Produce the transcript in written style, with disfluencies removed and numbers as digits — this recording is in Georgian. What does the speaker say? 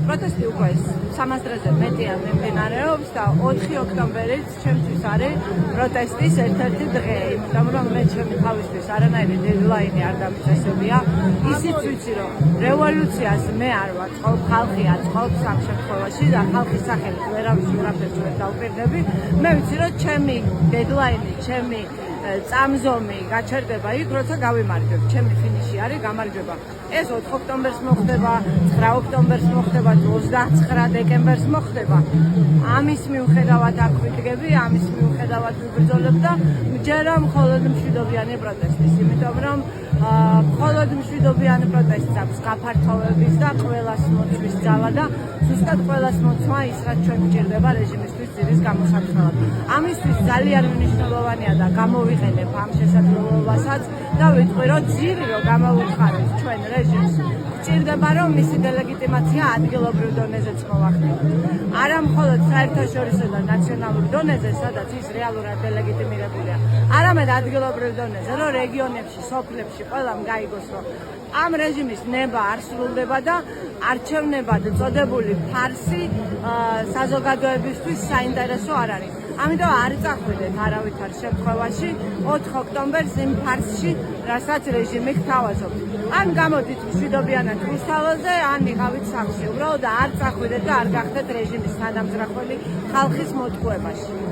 პროტესტი უკვე 300 დღეზე მეტია მიმდინარეობს და 4 ოქტომბერიც ჩემთვის არის პროტესტის ერთ-ერთი დღე, იმიტომ რომ მე ჩემი თავისთვის არანაირი დედლაინი არ დამიწესებია. ისიც ვიცი, რომ რევოლუციას მე არ ვაწყობ, ხალხი აწყობს ამ შემთხვევაში და ხალხის სახელით ვერაფერს ვერ დავპირდები. მე ვიცი, რომ ჩემი დედლაინი, ჩემი წამზომი გაჩერდება იქ, როცა გავიმარჯვებ. ჩემი ფინიში არის გამარჯვება. ეს 4 ოქტომბერს მოხდება, 9 ოქტომბერს მოხდება, 29 დეკემბერს მოხდება. ამის მიუხედავად აქ ვიდგები, ამის მიუხედავად ვიბრძოლებ და მჯერა მხოლოდ მშვიდობიანი პროტესტის, იმიტომ რომ მხოლოდ მშვიდობიანი პროტესტს აქვს გაფართოვების და ყველას მოწვის ძალა და ზუსტად ყველას მოწვა ის, რაც ჩვენ გვჭირდება რეჟიმისთვის ძირის გამოსაცხელად. ამისთვის ძალიან მნიშვნელოვანია და გამოვიყენებ ამ შესაძლებლობასაც და ვიტყვი, რომ ძირი რომ გამოვუხარეს ჩვენ რეჟიმს, გვჭირდება რომ მისი დელეგიტიმაცია ადგილობრივ დონეზეც მოვახდინოთ. არა მხოლოდ საერთაშორისო და ნაციონალურ დონეზე, სადაც ის რეალურად დელეგიტიმირებულია, არამედ ადგილობრივ დონეზე, რომ რეგიონებში, სოფლებში ყველამ გაიგოს, რომ ამ რეჟიმის ნება არ სრულდება და არჩევნებად წოდებული ფარსი საზოგადოებისთვის საინტერესო არ არის. ამიტომ არ წახვიდეთ არავითარ შემთხვევაში 4 ოქტომბერს იმ ფარსში, რასაც რეჟიმი გთავაზობს. ან გამოდით მშვიდობიანად რუსთაველზე, ან იყავით სახლში. უბრალოდ არ წახვიდეთ და არ გახდეთ რეჟიმის თანამძრახველი ხალხის მოტყუებაში.